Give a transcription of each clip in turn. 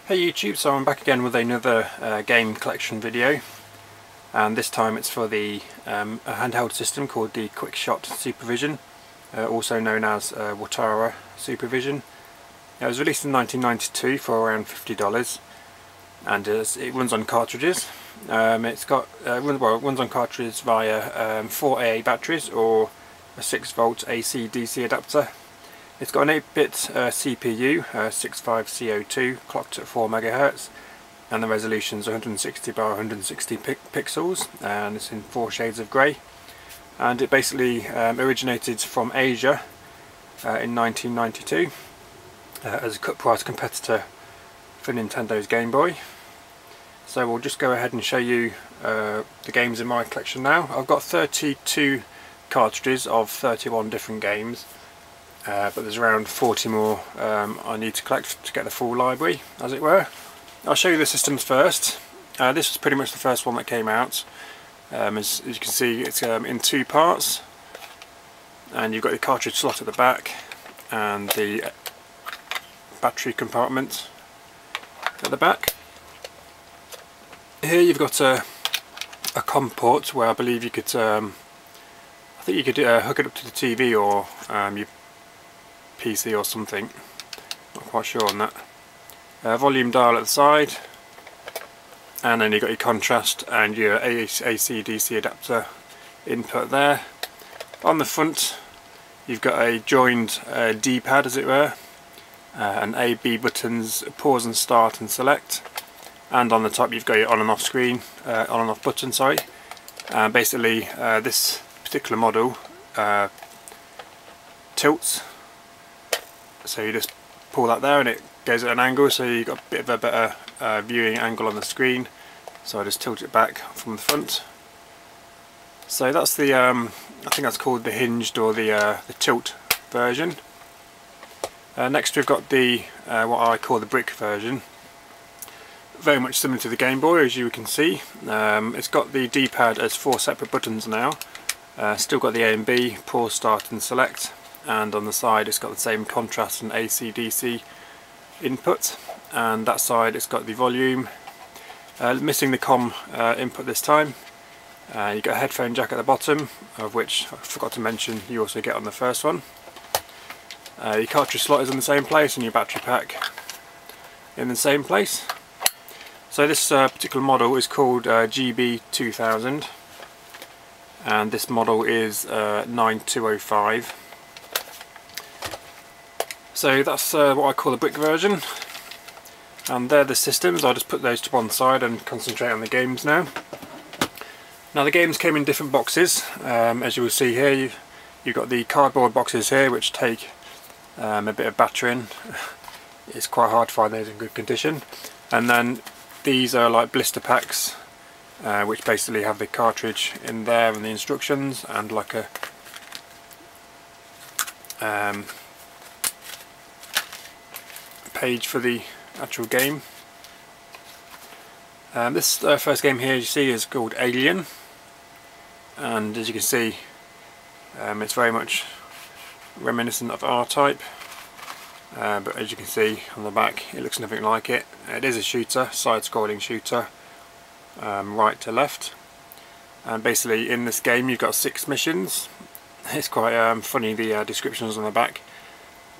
Hey YouTube, so I'm back again with another game collection video, and this time it's for a handheld system called the Quickshot Supervision, also known as Watara Supervision. It was released in 1992 for around $50, and it runs on cartridges. It runs on cartridges via 4 AA batteries or a 6-volt AC/DC adapter. It's got an 8-bit CPU, 65CO2, clocked at 4 MHz, and the resolution is 160 by 160 pixels, and it's in 4 shades of grey. And it basically originated from Asia in 1992 as a cut-price competitor for Nintendo's Game Boy. So we'll just go ahead and show you the games in my collection now. I've got 32 cartridges of 31 different games. But there's around 40 more I need to collect to get the full library, as it were. I'll show you the systems first. This was pretty much the first one that came out. As you can see, it's in 2 parts, and you've got the cartridge slot at the back and the battery compartment at the back. Here you've got a COM port where I believe you could, I think you could hook it up to the TV or your PC or something, not quite sure on that. Volume dial at the side, and then you've got your contrast and your AC/DC adapter input there. On the front you've got a joined D-pad, as it were, and A/B buttons, pause and start and select, and on the top you've got your on and off screen, on and off button, sorry. Basically this particular model tilts. So you just pull that there and it goes at an angle, so you've got a bit of a better viewing angle on the screen. So I just tilt it back from the front. So that's the, I think that's called the hinged or the tilt version. Next we've got the, what I call the brick version. Very much similar to the Game Boy, as you can see. It's got the D-pad as 4 separate buttons now. Still got the A and B, pause, start and select. And on the side it's got the same contrast and AC/DC input, and that side it's got the volume, missing the COM input this time. You've got a headphone jack at the bottom, of which I forgot to mention you also get on the first one. Your cartridge slot is in the same place and your battery pack in the same place. So this particular model is called GB2000, and this model is 9205. So that's what I call the brick version, and they're the systems. I'll just put those to one side and concentrate on the games now. Now the games came in different boxes, as you will see here. You've got the cardboard boxes here which take a bit of battering. It's quite hard to find those in good condition. And then these are like blister packs, which basically have the cartridge in there and the instructions and like a page for the actual game. This first game here you see is called Alien, and as you can see it's very much reminiscent of R-Type, but as you can see on the back it looks nothing like it. It is a shooter, side-scrolling shooter, right to left, and basically in this game you've got 6 missions. It's quite funny, the descriptions on the back.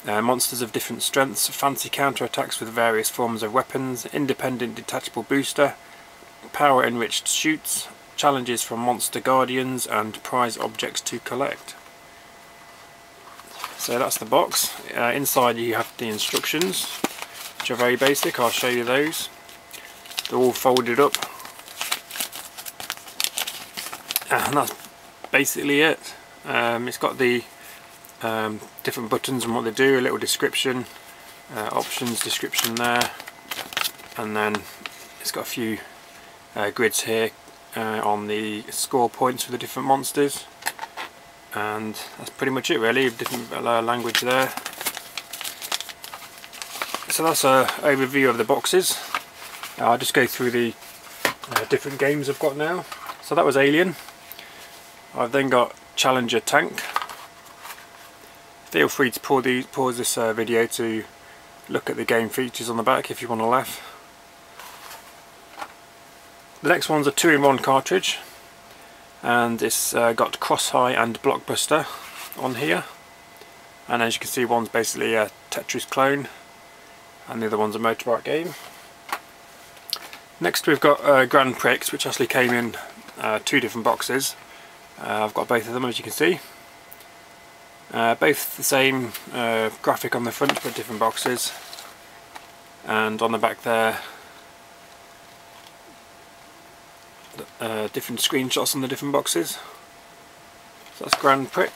Monsters of different strengths, fancy counter-attacks with various forms of weapons, independent detachable booster, power enriched shoots, challenges from monster guardians, and prize objects to collect. So that's the box. Inside you have the instructions, which are very basic. I'll show you those. They're all folded up, and that's basically it. It's got the different buttons and what they do, a little description, options description there, and then it's got a few grids here on the score points for the different monsters, and that's pretty much it really. Different language there. So that's an overview of the boxes. I'll just go through the different games I've got now. So that was Alien. I've then got Challenger Tank. Feel free to pause this video to look at the game features on the back if you want to laugh. The next one's a 2-in-1 cartridge, and it's got Cross-High and Blockbuster on here, and as you can see, one's basically a Tetris clone and the other one's a motorbike game. Next we've got Grand Prix, which actually came in 2 different boxes. I've got both of them, as you can see. Both the same graphic on the front but different boxes, and on the back there different screenshots on the different boxes. So that's Grand Prix.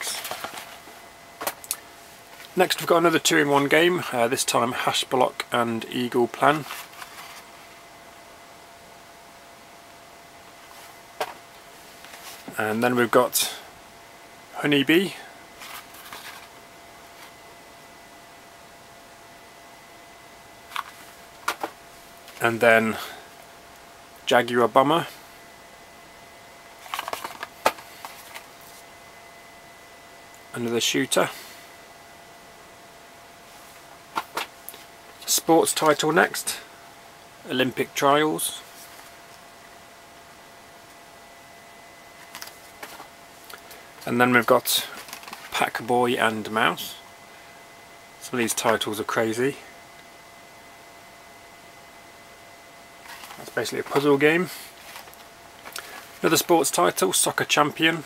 Next we've got another 2-in-1 game, this time Hash Block and Eagle Plan. And then we've got Honeybee. And then Jaguar Bomber. Another shooter. Sports title next. Olympic Trials. And then we've got Pac Boy and Mouse. Some of these titles are crazy. That's basically a puzzle game. Another sports title, Soccer Champion.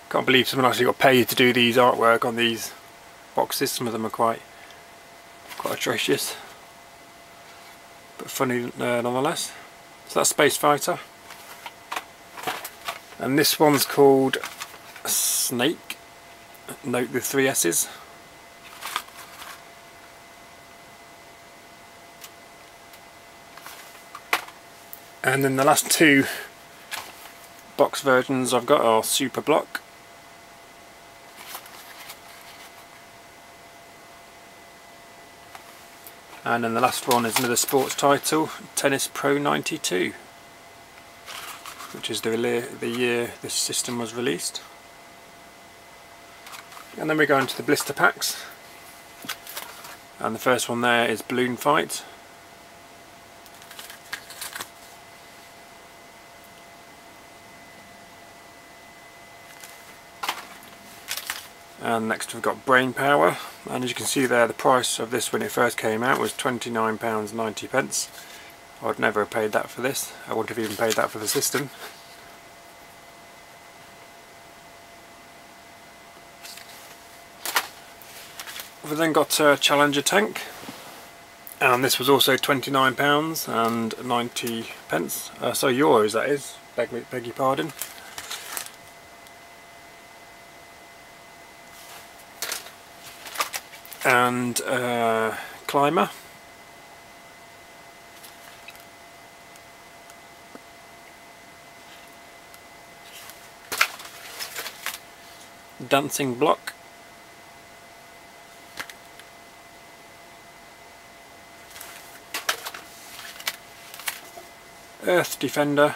Can't believe someone actually got paid to do these artwork on these boxes. Some of them are quite atrocious, but funny nonetheless. So that's Space Fighter. And this one's called Snake. Note the 3 S's. And then the last 2 box versions I've got are Super Block. And then the last one is another sports title, Tennis Pro 92, which is the year this system was released. And then we go into the blister packs. And the first one there is Balloon Fight. And next we've got Brain Power, and as you can see there, the price of this when it first came out was £29.90. I'd never have paid that for this. I wouldn't have even paid that for the system. We've then got Challenger Tank, and this was also £29.90. So euros that is, beg your pardon. And Climber. Dancing Block. Earth Defender.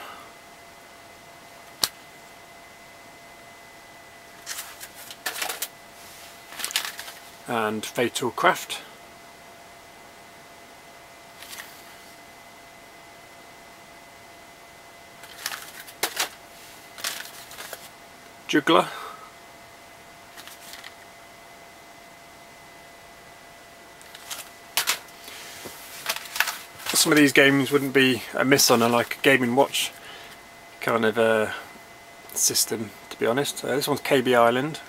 And Fatal Craft. Juggler. Some of these games wouldn't be amiss on a Game & Watch kind of system, to be honest. This one's KB Island.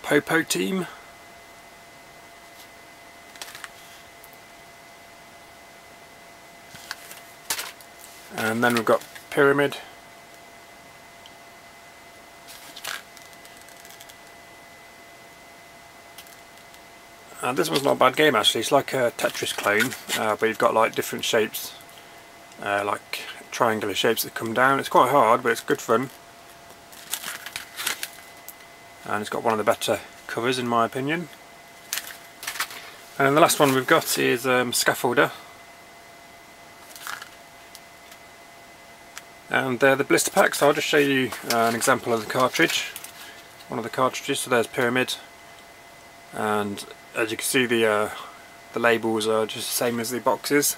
Popo Team. And then we've got Pyramid. This one's not a bad game actually. It's like a Tetris clone, but you've got like different shapes, like triangular shapes that come down. It's quite hard, but it's good fun. And it's got one of the better covers in my opinion. And then the last one we've got is Scaffolder. And they're the blister packs. So I'll just show you an example of the cartridge, one of the cartridges. So there's Pyramid, and as you can see the labels are just the same as the boxes.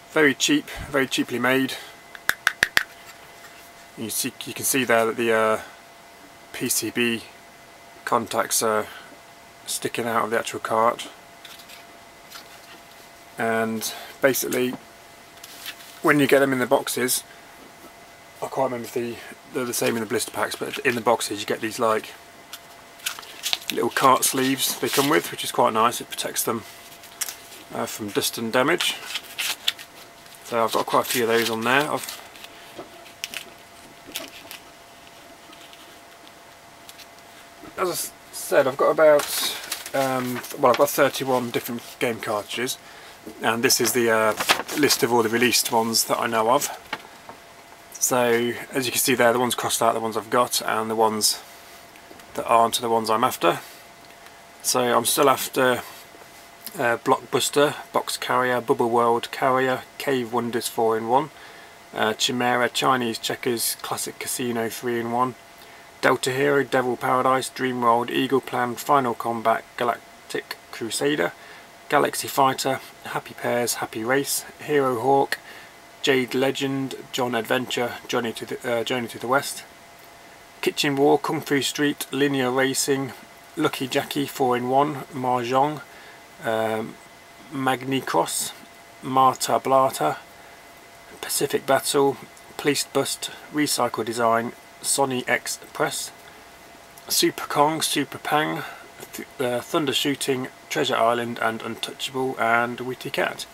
Very cheap, very cheaply made. You can see there that the PCB contacts are sticking out of the actual cart, and basically when you get them in the boxes, I can't remember if they're the same in the blister packs, but in the boxes you get these like little cart sleeves they come with, which is quite nice. It protects them from dust and damage. So I've got quite a few of those on there. As I said, I've got about well, I've got 31 different game cartridges, and this is the list of all the released ones that I know of. So as you can see there, the ones crossed out, the ones I've got, and the ones that aren't are the ones I'm after. So I'm still after Blockbuster, Box Carrier, Bubble World Carrier, Cave Wonders 4-in-1, Chimera, Chinese Checkers, Classic Casino 3-in-1, Delta Hero, Devil Paradise, Dream World, Eagle Plan, Final Combat, Galactic Crusader, Galaxy Fighter, Happy Pairs, Happy Race, Hero Hawk, Jade Legend, John Adventure, Journey to the West, Kitchen War, Kung Fu Street, Linear Racing, Lucky Jackie 4-in-1, Mahjong, Magnicross, Marta Blata, Pacific Battle, Police Bust, Recycle Design, Sony X Press, Super Kong, Super Pang, Thunder Shooting, Treasure Island, and Untouchable, and Witty Cat.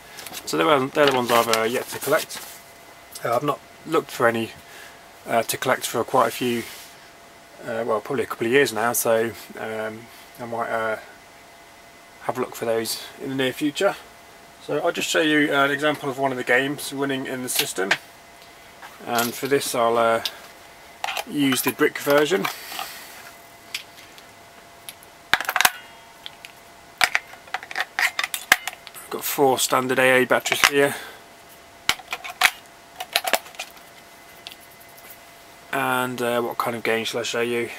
So they're the ones I've yet to collect. I've not looked for any to collect for quite a few, well, probably a couple of years now, so I might have a look for those in the near future. So I'll just show you an example of one of the games running in the system, and for this I'll use the brick version. I've got 4 standard AA batteries here, and what kind of game shall I show you?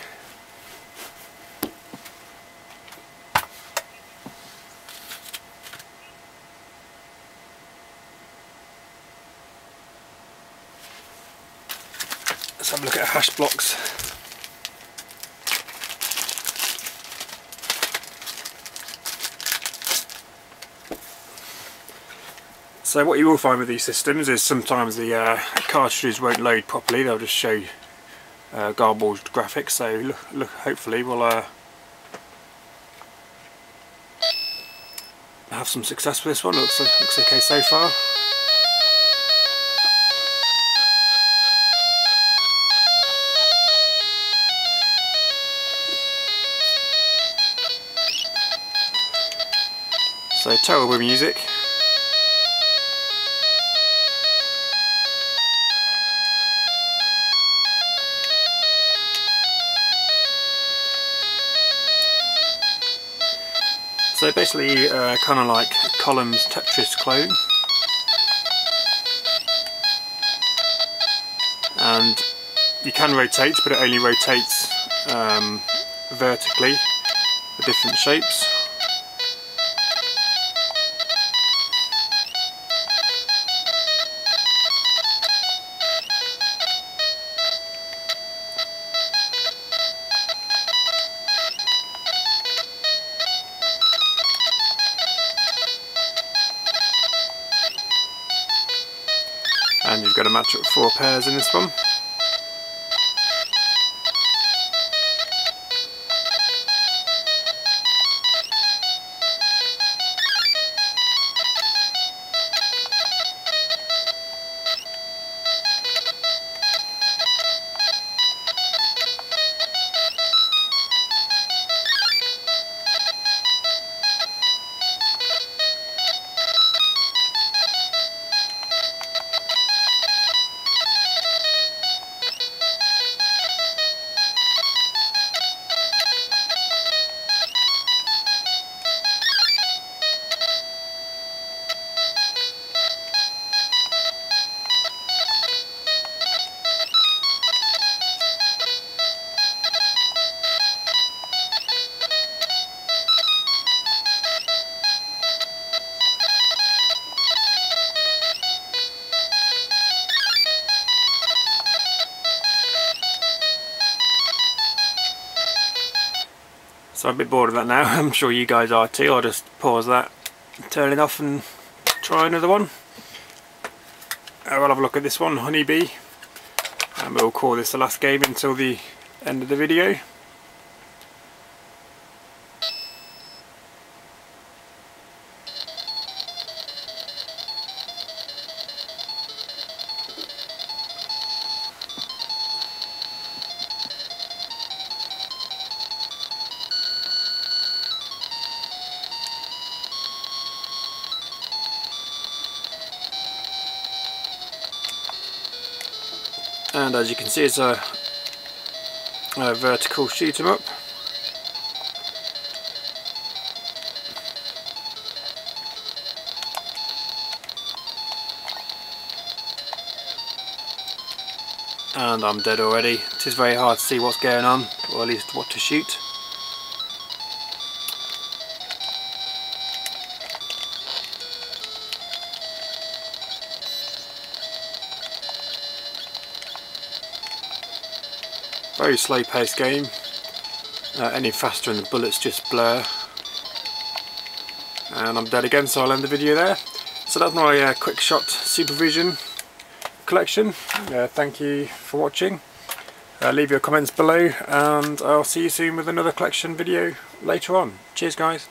Let's have a look at hash blocks. So what you will find with these systems is sometimes the cartridges won't load properly. They'll just show garbled graphics. So look, hopefully we'll have some success with this one. Looks okay so far. So terrible music. So basically kind of like Column's Tetris clone, and you can rotate, but it only rotates vertically for different shapes. And you've got to match up 4 pairs in this one. So I'm a bit bored of that now. I'm sure you guys are too. I'll just pause that, turn it off and try another one. We'll have a look at this one, Honeybee, and we'll call this the last game until the end of the video. And as you can see, it's a vertical shoot 'em up. And I'm dead already. It is very hard to see what's going on, or at least what to shoot. Very slow paced game. Any faster and the bullets just blur. And I'm dead again, so I'll end the video there. So that's my Quickshot Supervision collection. Thank you for watching. Leave your comments below, and I'll see you soon with another collection video later on. Cheers guys.